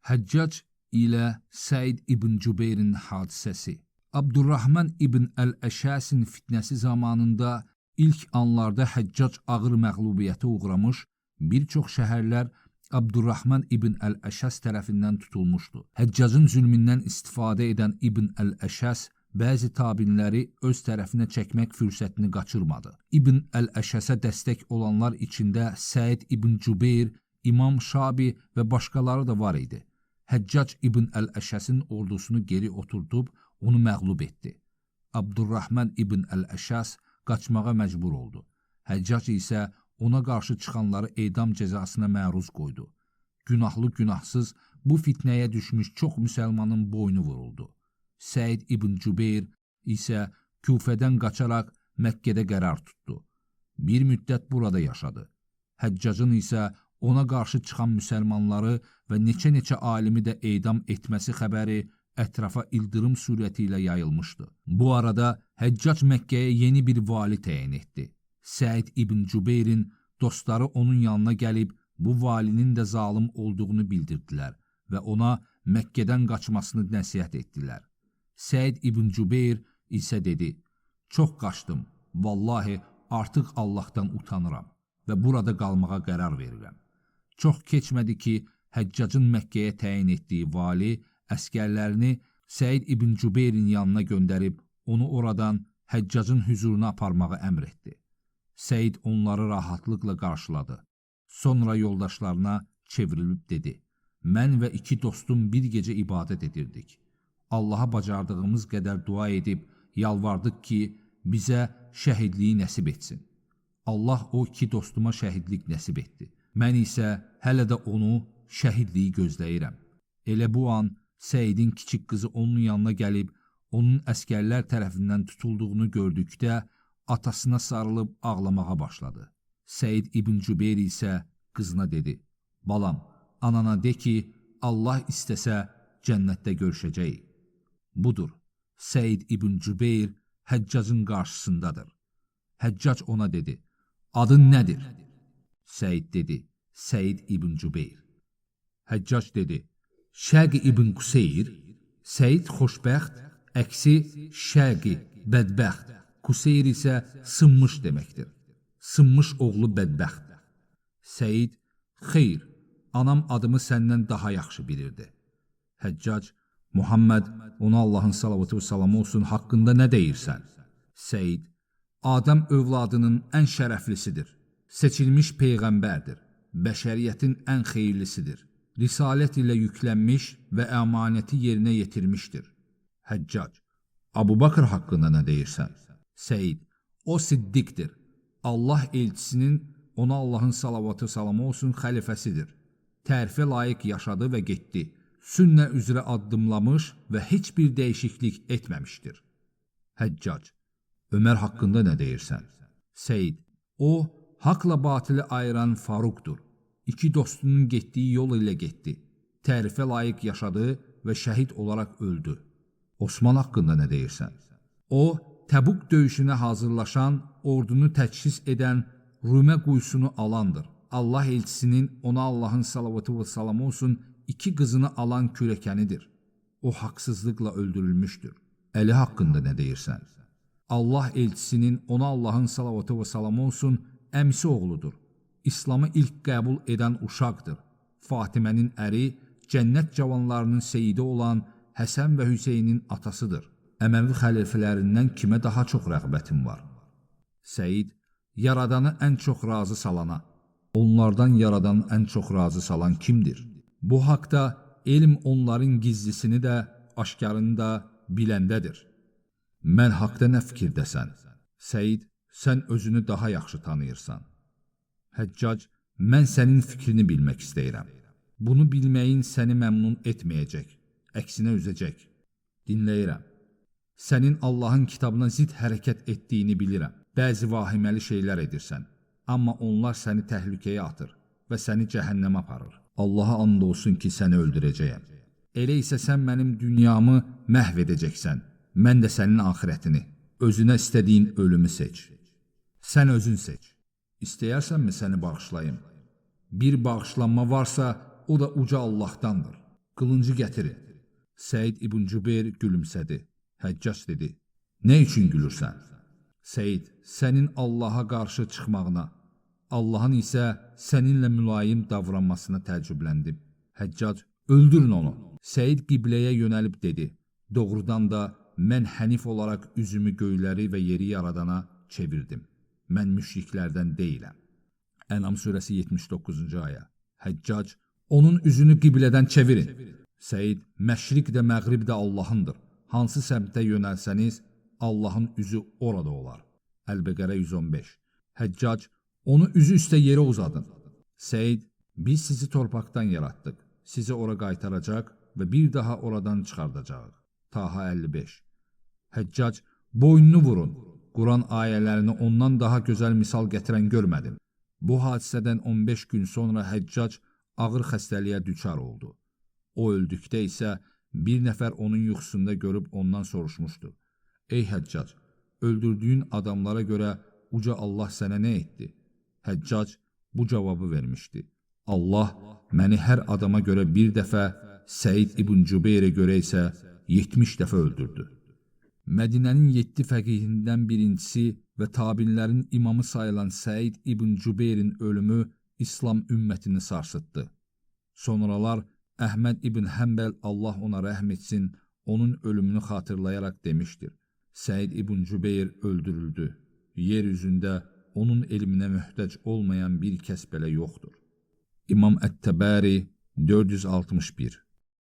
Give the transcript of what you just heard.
Həccac ilə Səid ibn Cübeyrin hadisəsi. Abdurrahman ibn Əl-Əşəsin fitnəsi zamanında ilk anlarda Həccac ağır məğlubiyyətə uğramış, bir çox şəhərlər Abdurrahman ibn Əl-Əşəs tərəfindən tutulmuşdu. Həccacın zülmündən istifadə edən ibn Əl-Əşəs bəzi tabinləri öz tərəfinə çəkmək fürsətini qaçırmadı. İbn Əl-Əşəsə dəstək olanlar içində Səid ibn Cübeyr, İmam Şabi və başqaları da var idi. Həccac ibn Əl-Əşəsin ordusunu geri oturdub, onu məğlub etdi. Abdurrahman ibn Əl-Əşəs qaçmağa məcbur oldu. Həccac isə ona qarşı çıxanları edam cəzasına məruz qoydu. Günahlı günahsız bu fitnəyə düşmüş çox müsəlmanın boynu vuruldu. Səid ibn Cübeyr isə Küfədən qaçaraq Məkkədə qərar tutdu. Bir müddət burada yaşadı. Həccacın isə ona qarşı çıxan müsəlmanları və neçə-neçə alimi də edam etməsi xəbəri ətrafa ildırım surəti ilə yayılmışdı. Bu arada Həccac Məkkəyə yeni bir vali təyin etdi. Səid ibn Cübeyrin dostları onun yanına gəlib bu valinin də zalım olduğunu bildirdilər və ona Məkkədən qaçmasını nəsihət etdilər. Səid ibn Cübeyr isə dedi, çox qaçdım, vallahi artıq Allahdan utanıram və burada qalmağa qərar verirəm. Çox keçmədi ki, Həccacın Məkkəyə təyin etdiyi vali əskərlərini Səid ibn Cübeyrin yanına göndərib, onu oradan Həccacın hüzuruna aparmağı əmr etdi. Səid onları rahatlıqla qarşıladı. Sonra yoldaşlarına çevrilib dedi, mən və iki dostum bir gecə ibadət edirdik. Allaha bacardığımız qədər dua edib, yalvardıq ki, bizə şəhidliyi nəsib etsin. Allah o iki dostuma şəhidlik nəsib etdi. Mən isə hələ də onu şəhidliyi gözləyirəm. Elə bu an Səidin kiçik qızı onun yanına gəlib, onun əskərlər tərəfindən tutulduğunu gördükdə atasına sarılıb ağlamağa başladı. Səid ibn Cübeyr isə qızına dedi, balam, anana de ki, Allah istəsə cənnətdə görüşəcəyik. Budur, Səid ibn Cübeyr Həccacın qarşısındadır. Həccac ona dedi, adın nədir? Səid dedi, Səid ibn Cübeyr. Həccac dedi, Şəqi ibn Quseyr, Səid xoşbəxt, əksi Şəqi bədbəxt, Quseyr isə sınmış deməkdir. Sınmış oğlu bədbəxt. Səid, xeyr, anam adımı səndən daha yaxşı bilirdi. Həccac, Muhammed, ona Allahın salavatı və salamı olsun, haqqında nə deyirsən? Səid, Adəm övladının ən şərəflisidir, seçilmiş peyğəmbərdir, bəşəriyyətin ən xeyirlisidir, risalət ilə yüklənmiş və əmanəti yerinə yetirmişdir. Həccac, Abu Bakr haqqında nə deyirsən? Səid, o siddiqdir, Allah elçisinin, ona Allahın salavatı salamı olsun, xəlifəsidir, tərifə layiq yaşadı və getdi, sünnə üzrə addımlamış və heç bir dəyişiklik etməmişdir. Həccac, Ömər haqqında nə deyirsən? Səid, o, haqla batili ayıran Faruqdur. İki dostunun getdiyi yol ilə getdi. Tərifə layiq yaşadı və şəhid olaraq öldü. Osman haqqında nə deyirsən? O, Təbuk döyüşünə hazırlaşan, ordunu təçhis edən, Rumə quyusunu alandır. Allah elçisinin, ona Allahın salavatı və salamı olsun, iki qızını alan kürəkənidir. O, haqsızlıqla öldürülmüşdür. Əli haqqında nə deyirsən? Allah elçisinin, ona Allahın salavatı və salamı olsun, əmsi oğludur. İslamı ilk qəbul edən uşaqdır. Fatimənin əri, cənnət cavanlarının seyidi olan Həsən və Hüseynin atasıdır. Əməvi xəlifələrindən kimə daha çox rəğbətin var? Səid, yaradanı ən çox razı salana. Onlardan yaradanı ən çox razı salan kimdir? Bu haqda elm onların gizlisini də, aşkarını da biləndədir. Mən haqda nə fikirdəsən? Səid, sən özünü daha yaxşı tanıyırsan. Həccac, mən sənin fikrini bilmək istəyirəm. Bunu bilməyin səni məmnun etməyəcək, əksinə üzəcək. Dinləyirəm. Sənin Allahın kitabına zid hərəkət etdiyini bilirəm. Bəzi vahiməli şeylər edirsən, amma onlar səni təhlükəyə atır və səni cəhənnəmə aparır. Allaha and olsun ki, səni öldürəcəyəm. Elə isə sən mənim dünyamı məhv edəcəksən, mən də sənin axirətini, özünə istədiyin ölümü seç. Sən özün seç. İstəyərsənmi səni bağışlayım? Bir bağışlanma varsa, o da uca Allahdandır. qılıncı gətirin. Səid ibn Cübeyr gülümsədi. Həccac dedi, nə üçün gülürsən? Səid, sənin Allaha qarşı çıxmağına, Allahın isə səninlə mülayim davranmasına təəccübləndim. Həccac, öldürün onu. Səid qibləyə yönəlib dedi, doğrudan da mən hənif olaraq üzümü göyləri və yeri yaradana çevirdim. Mən müşriklərdən deyiləm. Ənam surəsi 79-cu ayə. Həccac, onun üzünü qiblədən çevirin. Səid, məşriq də məğrib də Allahındır. Hansı səmtə yönəlsəniz, Allahın üzü orada olar. Əl-Bəqərə 115. Həccac, onu üzü üstə yerə uzadın. Səid, biz sizi torpaqdan yaratdıq. Sizi ora qaytaracaq və bir daha oradan çıxardacaq. Taha 55. Həccac, boynunu vurun. Quran ayələrini ondan daha gözəl misal gətirən görmədim. Bu hadisədən 15 gün sonra Həccac ağır xəstəliyə düçar oldu. O öldükdə isə bir nəfər onun yuxusunda görüb ondan soruşmuşdu. Ey Həccac, öldürdüyün adamlara görə uca Allah sənə nə etdi? Həccac bu cavabı vermişdi. Allah məni hər adama görə bir dəfə, Səid ibn Cübeyrə görə isə 70 dəfə öldürdü. Mədinənin 7 fəqihindən birincisi və tabinlərin imamı sayılan Səid ibn Cübeyrin ölümü İslam ümmətini sarsıtdı. Sonralar Əhməd ibn Həmbəl, Allah ona rəhm etsin, onun ölümünü xatırlayaraq demişdir. Səid ibn Cübeyr öldürüldü. Yeryüzündə onun elminə möhtac olmayan bir kəs belə yoxdur. İmam Ət-Təbəri 461